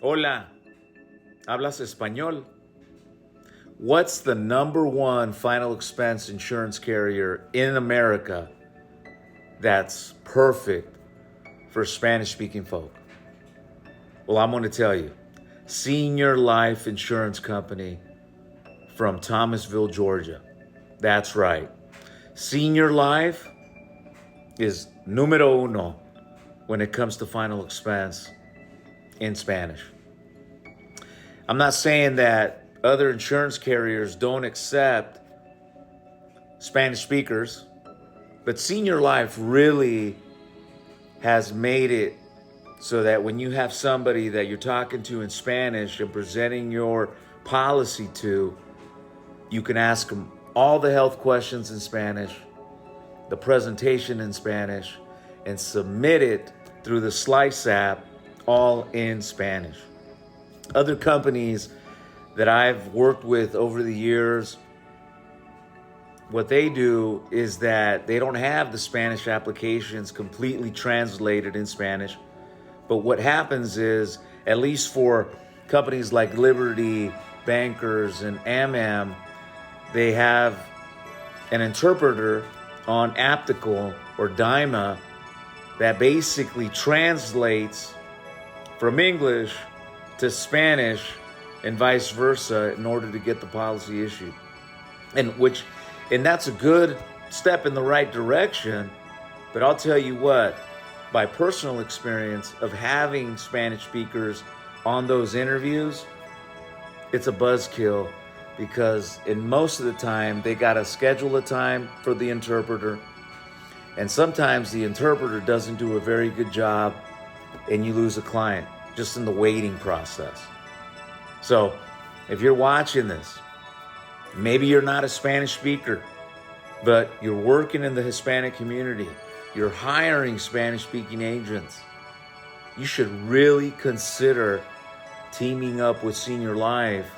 Hola, ¿hablas español? What's the number one final expense insurance carrier in America that's perfect for Spanish-speaking folk? Well, I'm going to tell you. Senior Life Insurance Company from Thomasville, Georgia. That's right. Senior Life is numero uno when it comes to final expense in Spanish. I'm not saying that other insurance carriers don't accept Spanish speakers, but Senior Life really has made it so that when you have somebody that you're talking to in Spanish and presenting your policy to, you can ask them all the health questions in Spanish, the presentation in Spanish, and submit it through the Slice app all in Spanish. Other companies that I've worked with over the years, what they do is that they don't have the Spanish applications completely translated in Spanish. But what happens is, at least for companies like Liberty, Bankers, and AmAm, they have an interpreter on Aptical or Dyma that basically translates from English to Spanish and vice versa in order to get the policy issued. And that's a good step in the right direction. But I'll tell you what, by personal experience of having Spanish speakers on those interviews, it's a buzzkill because in most of the time they got to schedule a time for the interpreter. And sometimes the interpreter doesn't do a very good job and you lose a client just in the waiting process. So if you're watching this, maybe you're not a Spanish speaker, but you're working in the Hispanic community, you're hiring Spanish-speaking agents, you should really consider teaming up with Senior Life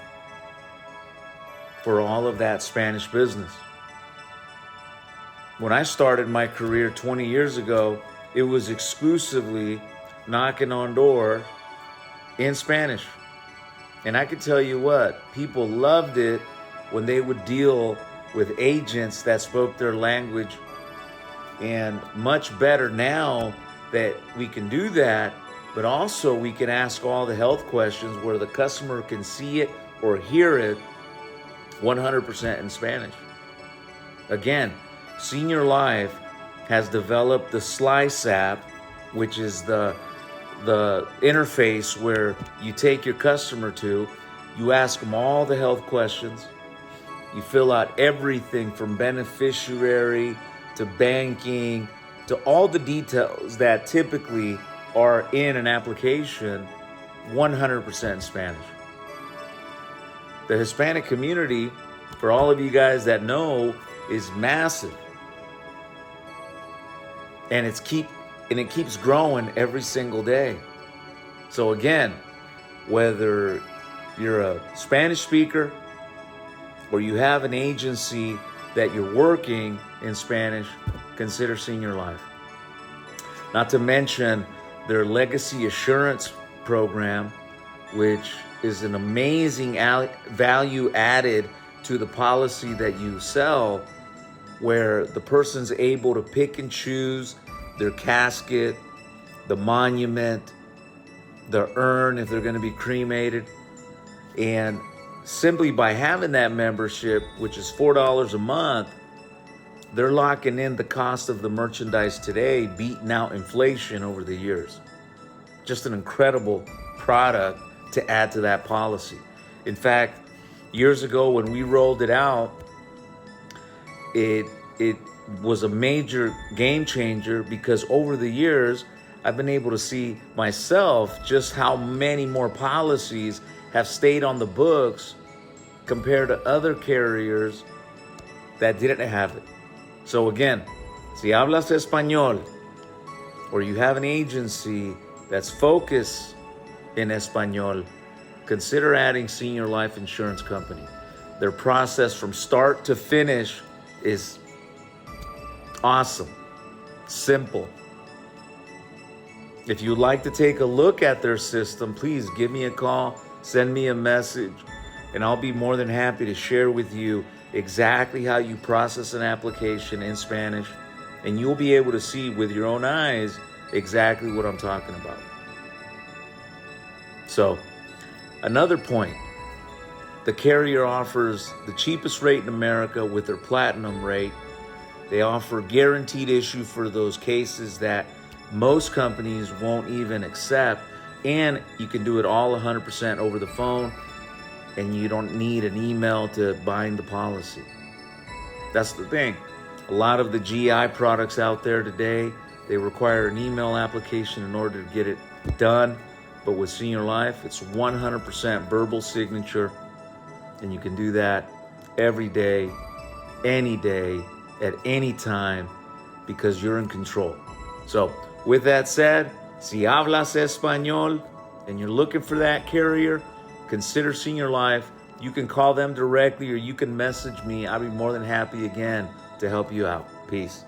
for all of that Spanish business. When I started my career 20 years ago, it was exclusively knocking on door in Spanish. And I can tell you what, people loved it when they would deal with agents that spoke their language. And much better now that we can do that, but also we can ask all the health questions where the customer can see it or hear it 100% in Spanish. Again, Senior Life has developed the Slice app, which is the interface where you take your customer to, you ask them all the health questions, you fill out everything from beneficiary to banking to all the details that typically are in an application 100% in Spanish. The Hispanic community, for all of you guys that know, is massive. And it keeps growing every single day. So again, whether you're a Spanish speaker or you have an agency that you're working in Spanish, consider Senior Life. Not to mention their Legacy Assurance program, which is an amazing value added to the policy that you sell, where the person's able to pick and choose their casket, the monument, the urn if they're going to be cremated. And simply by having that membership, which is $4 a month, they're locking in the cost of the merchandise today, beating out inflation over the years. Just an incredible product to add to that policy. In fact, years ago when we rolled it out, it was a major game changer because over the years, I've been able to see myself just how many more policies have stayed on the books compared to other carriers that didn't have it. So again, si hablas español or you have an agency that's focused in español, consider adding Senior Life Insurance Company. Their process from start to finish is awesome, simple, If you'd like to take a look at their system, please give me a call, send me a message, and I'll be more than happy to share with you exactly how you process an application in Spanish, and you'll be able to see with your own eyes exactly what I'm talking about. So, another point, the carrier offers the cheapest rate in America with their platinum rate. They offer guaranteed issue for those cases that most companies won't even accept, and you can do it all 100% over the phone, and you don't need an email to bind the policy. That's the thing. A lot of the GI products out there today, they require an email application in order to get it done. But with Senior Life, it's 100% verbal signature, and you can do that every day, at any time, because you're in control. So with that said, si hablas español and you're looking for that carrier, consider Senior Life. You can call them directly or you can message me. I'll be more than happy again to help you out. Peace.